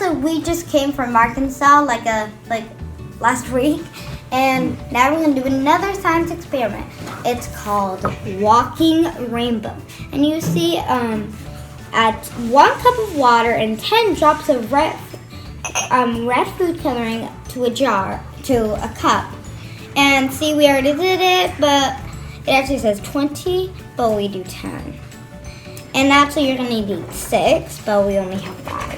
also, we just came from Arkansas like last week, and now we're gonna do another science experiment. It's called Walking Rainbow, and you see, add 1 cup of water and 10 drops of red food coloring to a cup. And see, we already did it, but it actually says 20, but we do 10. And actually, you're gonna need 6, but we only have 5.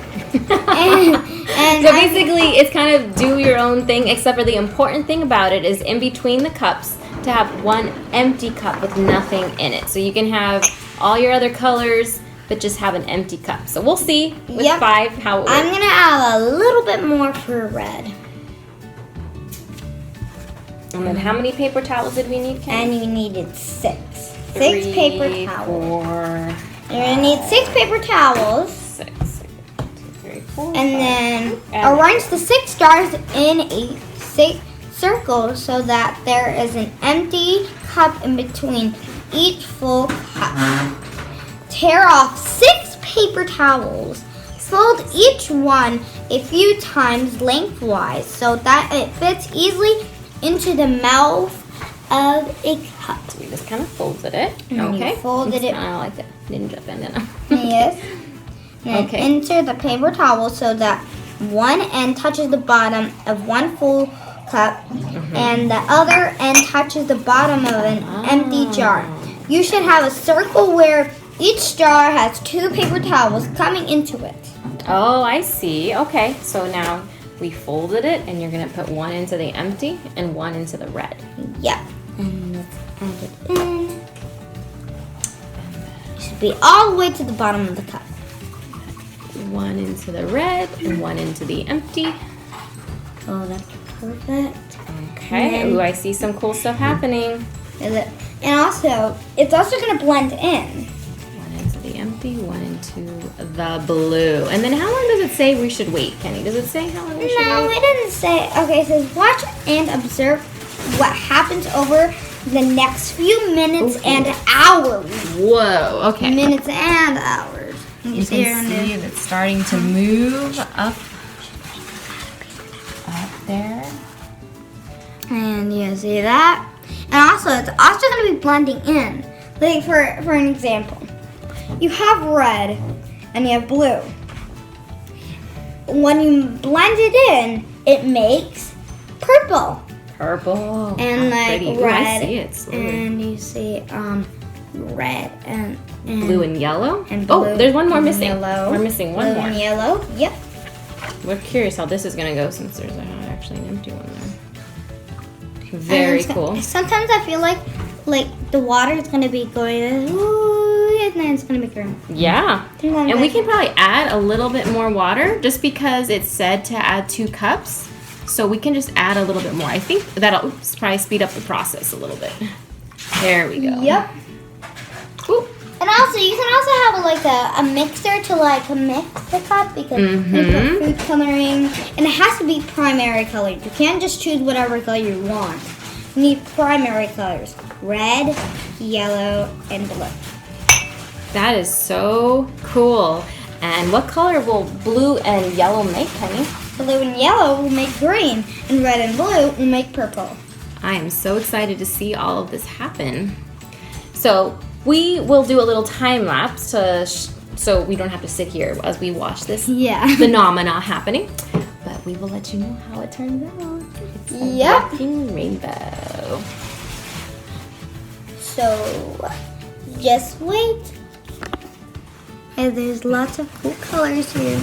and so basically, it's kind of do your own thing, except for the important thing about it is in between the cups to have 1 empty cup with nothing in it. So you can have all your other colors, but just have an empty cup. So we'll see with 5 how it works. I'm gonna add a little bit more for red. And then how many paper towels did we need, Kenny? And you needed 6. 6 paper towels. 4. You're gonna need 6 paper towels. 6. 1, 2, 3, 4. And then arrange the 6 jars in a circle so that there is an empty cup in between each full cup. Tear off 6 paper towels. Fold each one a few times lengthwise so that it fits easily into the mouth of a cup. So we just kind of folded it. And okay. You folded it. I like the ninja bandana. Yes. And okay. Insert the paper towel so that one end touches the bottom of one full cup and the other end touches the bottom of an empty jar. You should have a circle where each jar has 2 paper towels coming into it. Oh, I see. Okay, so now we folded it, and you're going to put 1 into the empty and 1 into the red. Yep. And let's add it in. It should be all the way to the bottom of the cup. 1 into the red and 1 into the empty. Oh, that's perfect. Okay. Ooh, I see some cool stuff happening. And also, it's also going to blend in. 1 into the empty, 1 into the blue. And then how long does it say we should wait, Kenny? Does it say how long we should wait? No, it didn't say. Okay, it says watch and observe what happens over the next few minutes and hours. Whoa, okay. Minutes and hours. You can see it's starting to move up there. And you see that? And also, it's also going to be blending in. Like, for an example, you have red and you have blue. When you blend it in, it makes purple. Purple. And like pretty. red. Ooh, I see it slowly. And you see red and blue and yellow. And blue. Oh, there's one more missing. Yellow. We're missing one blue more. And yellow. Yep. We're curious how this is going to go since there's actually an empty one there. Very cool. Sometimes I feel like the water is going to be going, ooh, and then it's going to be green. Yeah. And we can probably add a little bit more water just because it said to add 2 cups. So we can just add a little bit more. I think that'll probably speed up the process a little bit. There we go. Yep. Ooh. And also, you can also have a mixer to mix the cup because you put food coloring, and it has to be primary colored. You can't just choose whatever color you want. You need primary colors: red, yellow, and blue. That is so cool. And what color will blue and yellow make, Kenny? Blue and yellow will make green, and red and blue will make purple. I am so excited to see all of this happen. So we will do a little time lapse so we don't have to sit here as we watch this phenomena happening. But we will let you know how it turns out. It's a walking rainbow. So just wait. And there's lots of cool colors here.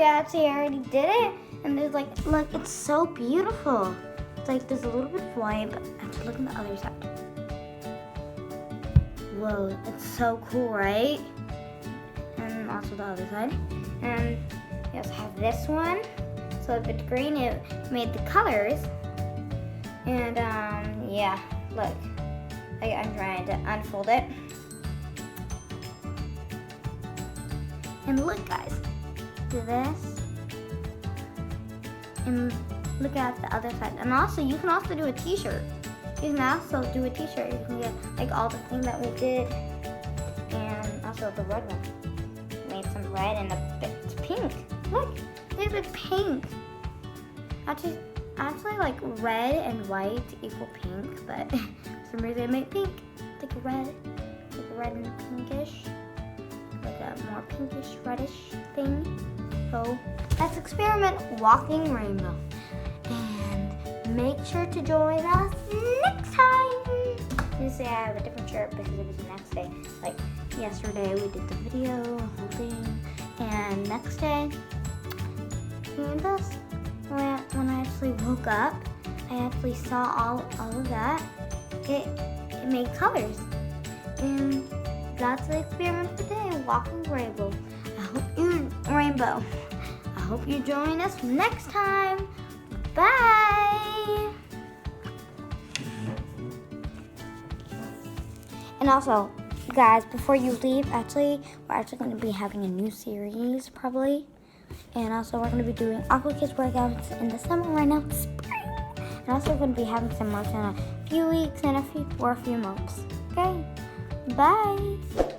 you actually already did it. And there's like, look, it's so beautiful. It's like there's a little bit of white, but I have to look on the other side. Whoa, it's so cool, right? And also the other side. And we also have this one. So if it's green, it made the colors. And yeah, look. I'm trying to unfold it. And look, guys. Do this. And look at the other side. And also, you can also do a t-shirt. You can also do a t-shirt. You can get like all the things that we did. And also the red one. Made some red and a bit pink. Look, there's a pink. Actually like red and white equal pink, but for some reason I make pink. Like red and pinkish. Like a more pinkish, reddish thing. So let's experiment walking rainbow. And make sure to join us next time. You say I have a different shirt because it was the next day. Like yesterday we did the video, the whole thing. And next day, and this. When I actually woke up, I actually saw all of that. It made colors. And that's the experiment today, walking rainbow. I hope you join us next time. Bye. And also, guys, before you leave, we're actually going to be having a new series probably. And also we're going to be doing Aqua Kids workouts in the summer. Right now it's spring. And also we're going to be having some months in a few weeks and a few months. Okay? Bye.